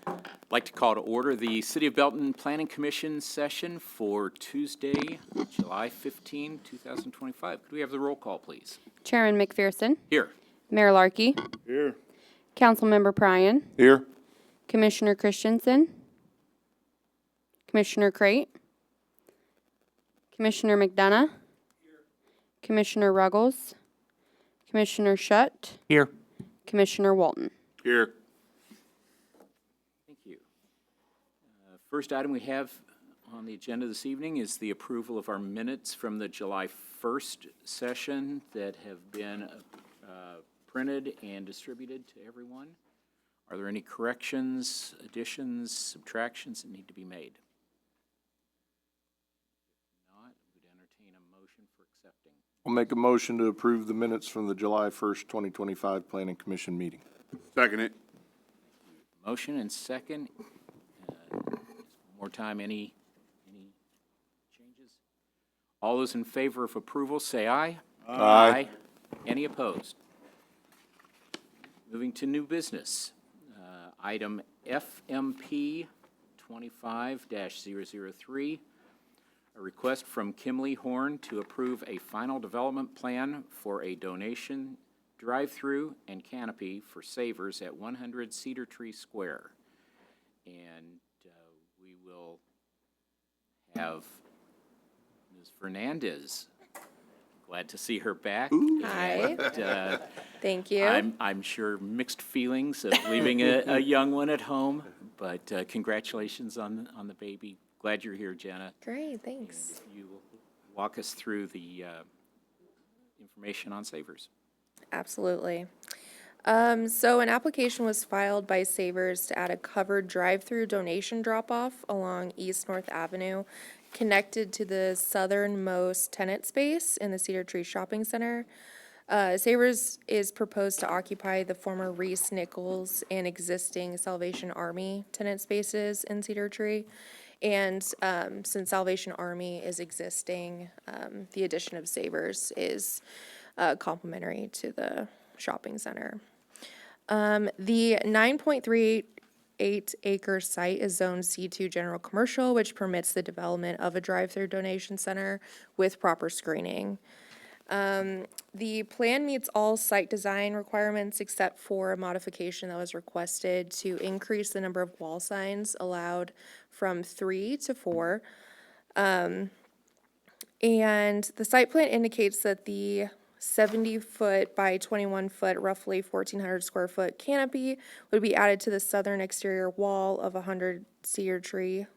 I'd like to call to order the City of Belton Planning Commission session for Tuesday, July 15, 2025. Could we have the roll call, please? Chairman McPherson. Here. Mayor Larkey. Here. Councilmember Pryan. Here. Commissioner Christensen. Commissioner Crate. Commissioner McDonough. Commissioner Ruggles. Commissioner Shutt. Here. Commissioner Walton. Here. Thank you. First item we have on the agenda this evening is the approval of our minutes from the July 1st session that have been printed and distributed to everyone. Are there any corrections, additions, subtractions that need to be made? If not, we'd entertain a motion for accepting. I'll make a motion to approve the minutes from the July 1st, 2025 Planning Commission meeting. Second it. Motion and second. One more time, any changes? All those in favor of approval, say aye. Aye. Any opposed? Moving to new business. Item FMP 25-003, a request from Kimley Horn to approve a final development plan for a donation drive-through and canopy for Savers at 100 Cedar Tree Square. And we will have Ms. Fernandez. Glad to see her back. Hi. And, Thank you. I'm sure mixed feelings of leaving a young one at home, but congratulations on the baby. Glad you're here, Jenna. Great, thanks. And you will walk us through the information on Savers. Absolutely. So an application was filed by Savers to add a covered drive-through donation drop-off along East North Avenue, connected to the southernmost tenant space in the Cedar Tree Shopping Center. Savers is proposed to occupy the former Reese Nichols and existing Salvation Army tenant spaces in Cedar Tree. And since Salvation Army is existing, the addition of Savers is complementary to the shopping center. The 9.38 acre site is zoned C2 General Commercial, which permits the development of a drive-through donation center with proper screening. The plan meets all site design requirements except for a modification that was requested to increase the number of wall signs allowed from 3 to 4. And the site plan indicates that the 70-foot by 21-foot, roughly 1,400 square foot canopy would be added to the southern exterior wall of 100 Cedar Tree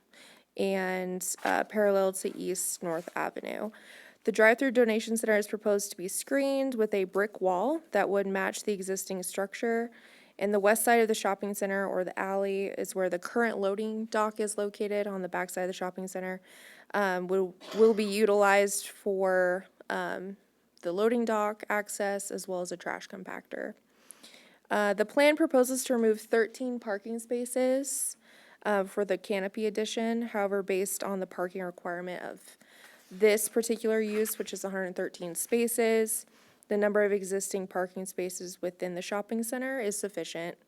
and parallel to East North Avenue. The drive-through donation center is proposed to be screened with a brick wall that would match the existing structure. And the west side of the shopping center, or the alley, is where the current loading dock is located on the back side of the shopping center. Will be utilized for the loading dock access as well as a trash compactor. The plan proposes to remove 13 parking spaces for the canopy addition. However, based on the parking requirement of this particular use, which is 113 spaces, the number of existing parking spaces within the shopping center is sufficient.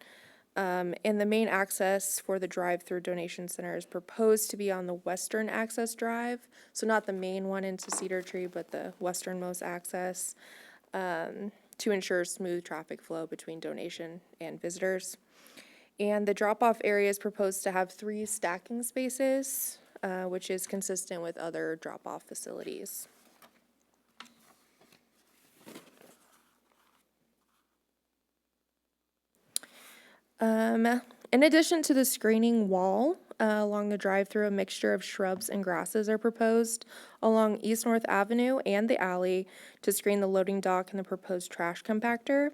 And the main access for the drive-through donation center is proposed to be on the western access drive. So not the main one into Cedar Tree, but the westernmost access, to ensure smooth traffic flow between donation and visitors. And the drop-off area is proposed to have 3 stacking spaces, which is consistent with other drop-off facilities. In addition to the screening wall along the drive-through, a mixture of shrubs and grasses are proposed along East North Avenue and the alley to screen the loading dock and the proposed trash compactor.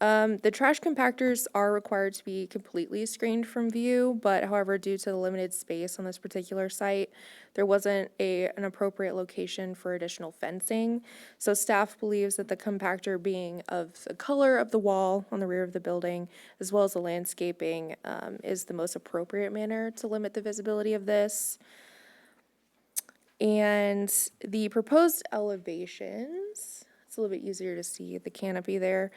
The trash compactors are required to be completely screened from view, but however, due to the limited space on this particular site, there wasn't an appropriate location for additional fencing. So staff believes that the compactor being of the color of the wall on the rear of the building, as well as the landscaping, is the most appropriate manner to limit the visibility of this. And the proposed elevations, It's a little bit easier to see the canopy there.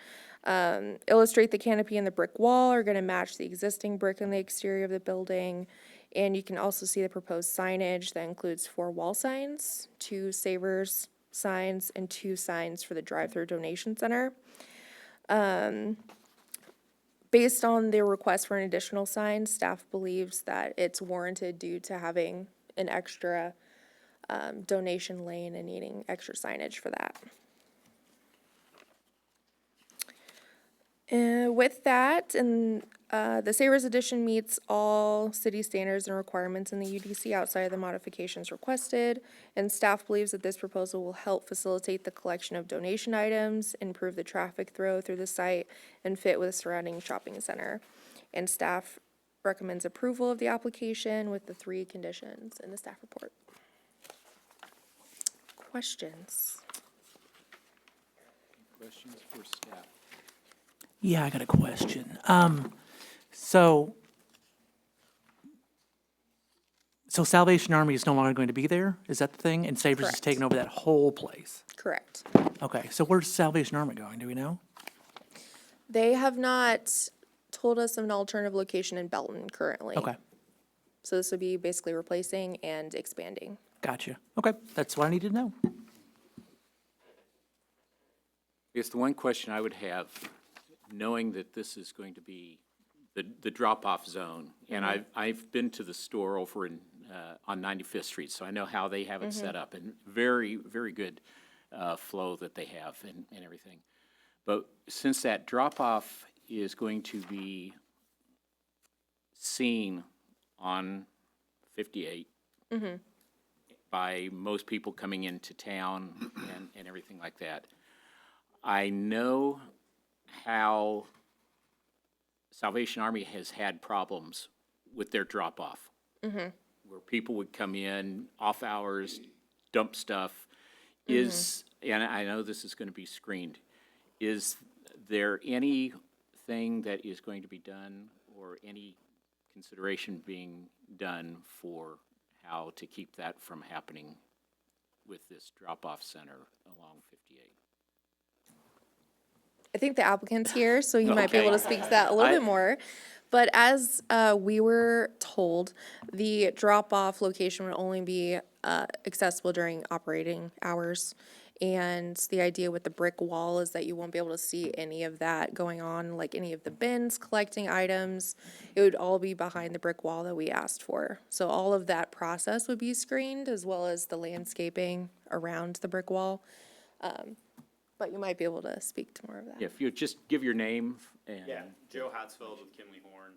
Illustrate the canopy and the brick wall are going to match the existing brick in the exterior of the building. And you can also see the proposed signage that includes 4 wall signs, 2 Savers signs, and 2 signs for the drive-through donation center. Based on their request for an additional sign, staff believes that it's warranted due to having an extra donation lane and needing extra signage for that. With that, and the Savers Edition meets all city standards and requirements in the UDC outside of the modifications requested, and staff believes that this proposal will help facilitate the collection of donation items, improve the traffic flow through the site, and fit with the surrounding shopping center. And staff recommends approval of the application with the 3 conditions in the staff report. Questions? Questions for staff? Yeah, I got a question. So Salvation Army is no longer going to be there? Is that the thing? And Savers is Correct. taking over that whole place? Correct. Okay, so where's Salvation Army going? Do we know? They have not told us of an alternative location in Belton currently. Okay, So this would be basically replacing and expanding. gotcha. Okay, that's what I needed to know. I guess the one question I would have, knowing that this is going to be the drop-off zone, and I've been to the store over in, on 95th Street, so I know how they have it set up, and very, very good flow that they have and everything. But since that drop-off is going to be seen on 58 by most people coming into town and everything like that, I know how Salvation Army has had problems with their drop-off. Where people would come in, off hours, dump stuff. And I know this is going to be screened, is there anything that is going to be done or any consideration being done for how to keep that from happening with this drop-off center along 58? I think the applicant's here, so he might be Okay. able to speak to that a little I- bit more. But as we were told, the drop-off location would only be accessible during operating hours. And the idea with the brick wall is that you won't be able to see any of that going on, like any of the bins, collecting items. It would all be behind the brick wall that we asked for. So all of that process would be screened, as well as the landscaping around the brick wall. But you might be able to speak to more of that. If you just give your name and. Yeah, Joe Hatzfeld with Kimley Horn.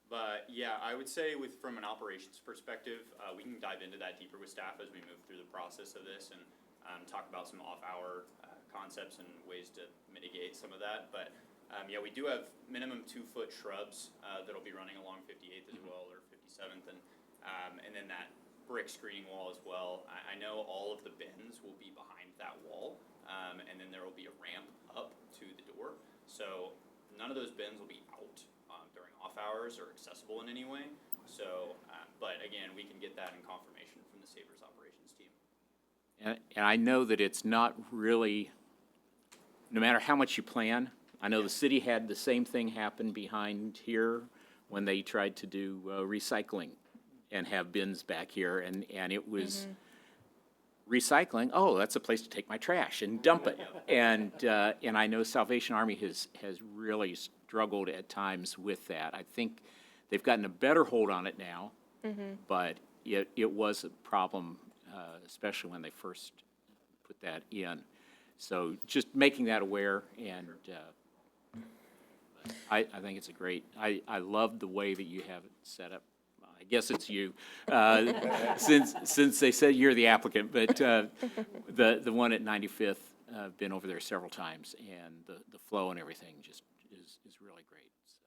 But yeah, I would say from an operations perspective, we can dive into that deeper with staff as we move through the process of this and talk about some off-hour concepts and ways to mitigate some of that. But yeah, we do have minimum 2-foot shrubs that'll be running along 58th as well, or 57th, and then that brick screening wall as well. I know all of the bins will be behind that wall, and then there will be a ramp up to the door. So none of those bins will be out during off hours or accessible in any way. So, but again, we can get that in confirmation from the Savers operations team. And I know that it's not really, no matter how much you plan, I know the city had the same thing happen behind here when they tried to do recycling and have bins back here, and it was recycling, oh, that's a place to take my trash and dump it. And I know Salvation Army has really struggled at times with that. I think they've gotten a better hold on it now, but it was a problem, especially when they first put that in. So just making that aware, and I think it's a great, I love the way that you have it set up. I guess it's you, since they said you're the applicant, but the one at 95th, I've been over there several times, and the flow and everything just is really great. So,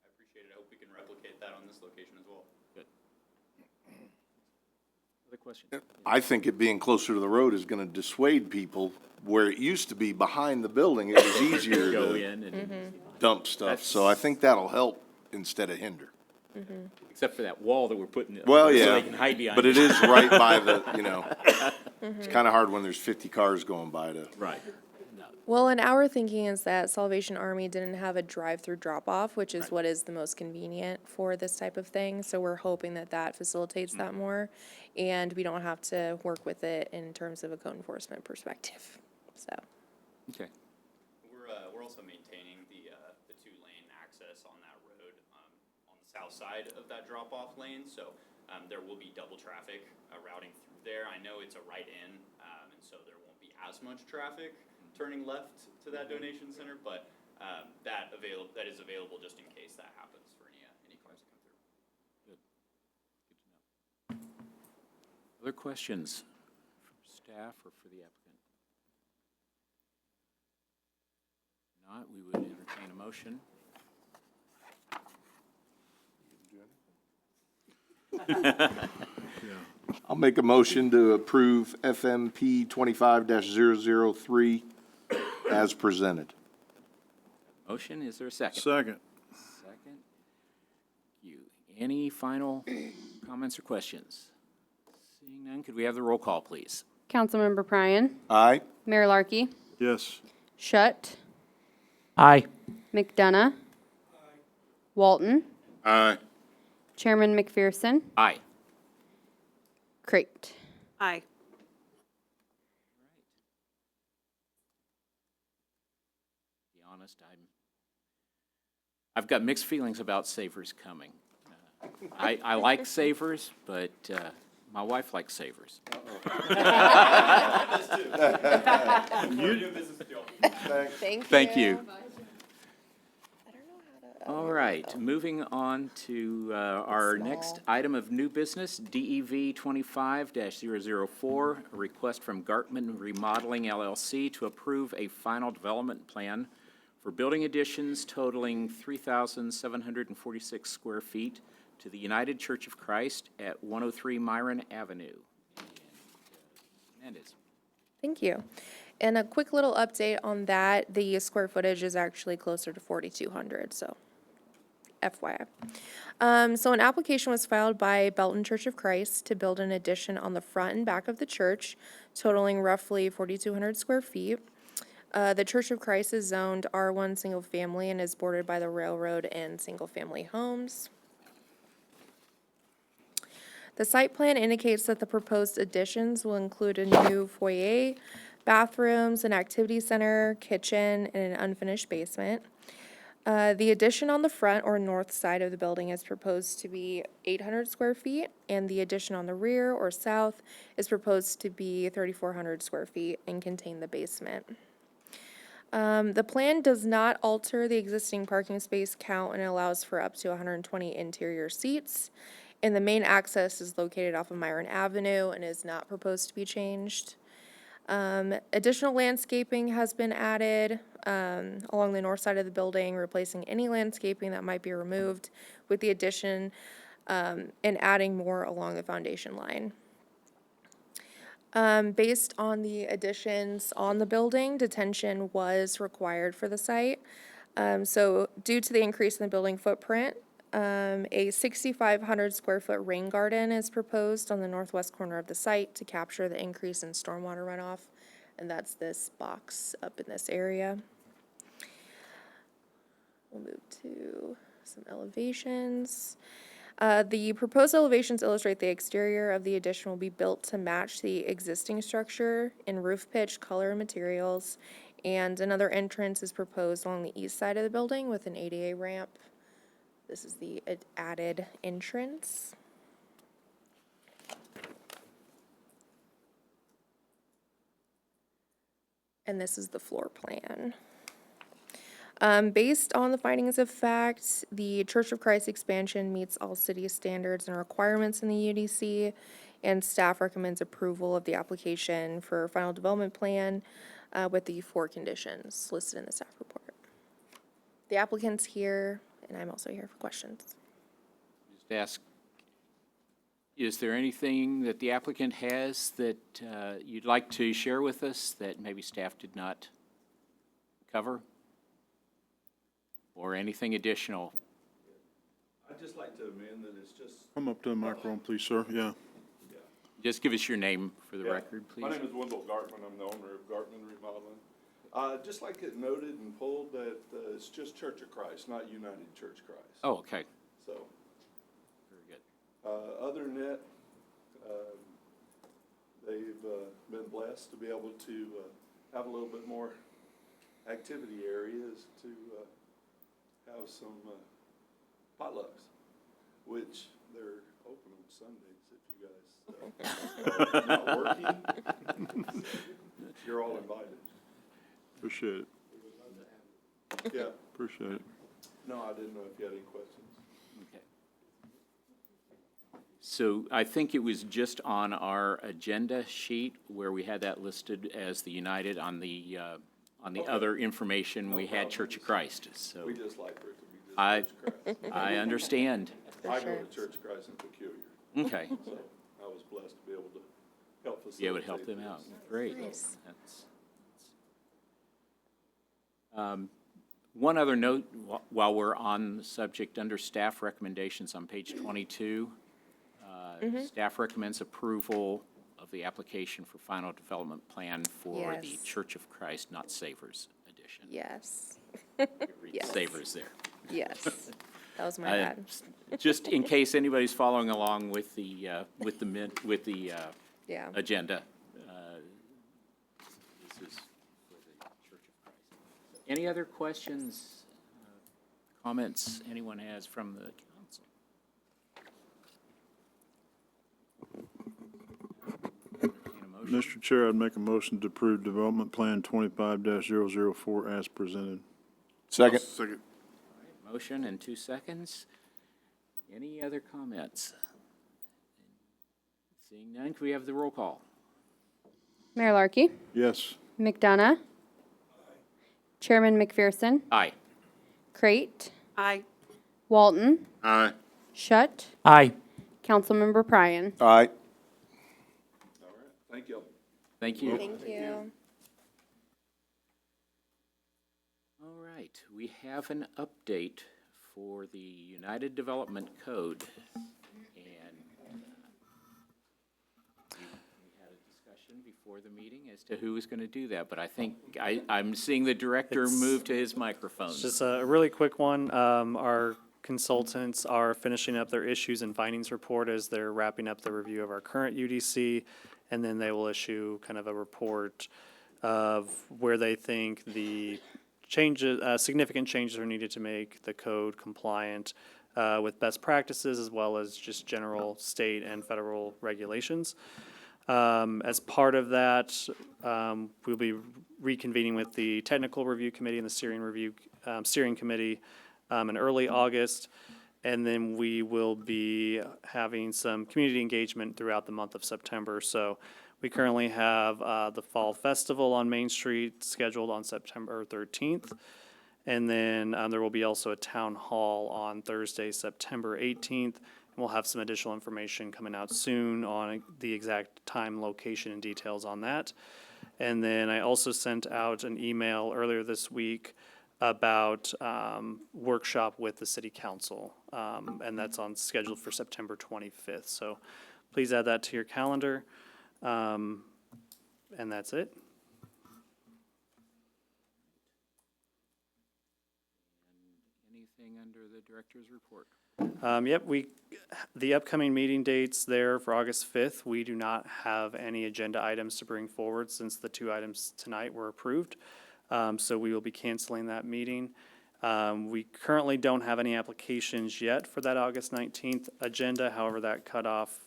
I appreciate it. I hope we can replicate that on this location as well. good. Other questions? I think it being closer to the road is gonna dissuade people. Where it used to be behind the building, it was easier Go to in and, dump stuff, so I think that'll help instead of hinder. except for that wall that we're putting in. Well, So yeah, they can hide behind but it is right by the, It's kind of hard when there's 50 cars going by to. Right. Well, and our thinking is that Salvation Army didn't have a drive-through drop-off, which is Right. what is the most convenient for this type of thing. So we're hoping that that facilitates that more, and we don't have to work with it in terms of a code enforcement perspective. So, Okay. We're also maintaining the two-lane access on that road, on the south side of that drop-off lane, so, there will be double traffic, routing through there. I know it's a right-in, and so there won't be as much traffic turning left to that donation center, but, that is available just in case that happens for any cars that come through. Good. Good to know. Other questions from staff or for the applicant? If not, we would entertain a motion. I'll make a motion to approve FMP 25-003 as presented. Motion, is there a second? Second. Second. You. Any final comments or questions? Seeing none, could we have the roll call, please? Councilmember Pryan, Aye? Mayor Larkey, Yes. Shutt, Aye. McDonough, Walton, Aye. Chairman McPherson, Aye. Crate. Aye. To be honest, I've got mixed feelings about Savers coming. I like Savers, but my wife likes Savers. Thank you. All right, moving on to our next item of new business, DEV 25-004, a request from Gartman Remodeling LLC to approve a final development plan for building additions totaling 3,746 square feet to the United Church of Christ at 103 Myron Avenue. Hernandez. thank you. And a quick little update on that, the square footage is actually closer to 4,200, so FYI. So an application was filed by Belton Church of Christ to build an addition on the front and back of the church, totaling roughly 4,200 square feet. The Church of Christ is zoned R1 single family and is bordered by the railroad and single family homes. The site plan indicates that the proposed additions will include a new foyer, bathrooms, an activity center, kitchen, and an unfinished basement. The addition on the front or north side of the building is proposed to be 800 square feet, and the addition on the rear or south is proposed to be 3,400 square feet and contain the basement. The plan does not alter the existing parking space count and allows for up to 120 interior seats. And the main access is located off of Myron Avenue and is not proposed to be changed. Additional landscaping has been added along the north side of the building, replacing any landscaping that might be removed with the addition and adding more along the foundation line. Based on the additions on the building, detention was required for the site. So due to the increase in the building footprint, a 6,500 square foot rain garden is proposed on the northwest corner of the site to capture the increase in stormwater runoff, and that's this box up in this area. We'll move to some elevations. The proposed elevations illustrate the exterior of the addition will be built to match the existing structure in roof pitch, color, and materials, and another entrance is proposed along the east side of the building with an ADA ramp. This is the added entrance. And this is the floor plan. Based on the findings of fact, the Church of Christ expansion meets all city standards and requirements in the UDC, and staff recommends approval of the application for final development plan with the 4 conditions listed in the staff report. The applicant's here, and I'm also here for questions. Just ask, is there anything that the applicant has that you'd like to share with us that maybe staff did not cover? Or anything additional? I'd just like to amend that it's just. Come up to the microphone, please, sir. Yeah. Just give us your name for the Yeah. record, please. My name is Wendell Gartman. I'm the owner of Gartman Remodeling. Just like it noted and pulled that it's just Church of Christ, not United Church Christ. Oh, okay, So, very good. other than that, they've been blessed to be able to have a little bit more activity areas to have some potlucks, which they're open on Sundays if you guys are not working. You're all invited. Appreciate it. Yeah. Appreciate it. No, I didn't know if you had any questions. Okay. So I think it was just on our agenda sheet where we had that listed as the United on the other information, we had Church of Christ, so We just like for it to be just I- Church of Christ. I understand. I go sure. to Church of Christ in Peculiar, Okay, so I was blessed to be able to help facilitate. be able to help them out, this. great. Nice. That's- One other note, while we're on the subject, under staff recommendations on page 22, staff recommends approval of the application for final development plan for the Yes. Church of Christ, not Savers edition. Yes, It reads Yes. Savers there. yes. That was my I- bad. Just in case anybody's following along with the Yeah. agenda, this is for the Church of Christ. Any other questions, comments anyone has from the council? Entertain a motion. Mr. Chair, I'd make a motion to approve Development Plan 25-004 as presented. Second. Second. Motion in 2 seconds. Any other comments? Seeing none, can we have the roll call? Mayor Larky, Yes. McDonough. Chairman McPherson, Aye. Crate, Aye. Walton, Aye. Shutt, Aye. Councilmember Pryan. Aye. All right, thank you. Thank you. Thank you. All right, we have an update for the United Development Code. And we had a discussion before the meeting as to who was going to do that, but I think I'm seeing the director move to his microphone. Just a really quick one. Our consultants are finishing up their issues and findings report as they're wrapping up the review of our current UDC, and then they will issue kind of a report of where they think the changes, significant changes are needed to make the code compliant with best practices as well as just general state and federal regulations. As part of that, we'll be reconvening with the technical review committee and the steering committee in early August. And then we will be having some community engagement throughout the month of September. So we currently have the Fall Festival on Main Street scheduled on September 13th. And then there will be also a town hall on Thursday, September 18th. And we'll have some additional information coming out soon on the exact time, location, and details on that. And then I also sent out an email earlier this week about workshop with the city council. And that's scheduled for September 25th. So please add that to your calendar. And that's it. Anything under the director's report? Yep, the upcoming meeting dates there for August 5th, we do not have any agenda items to bring forward since the 2 items tonight were approved. So we will be canceling that meeting. We currently don't have any applications yet for that August 19th agenda. However, that cutoff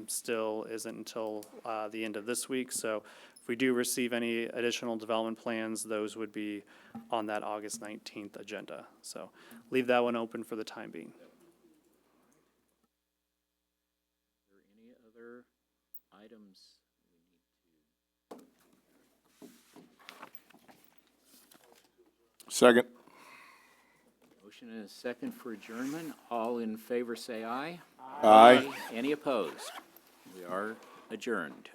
still isn't until the end of this week. So if we do receive any additional development plans, those would be on that August 19th agenda. So leave that one open for the time being. Are there any other items we need to? Second. Motion and a second for adjournment. All in favor say aye. Aye. Any opposed? We are adjourned.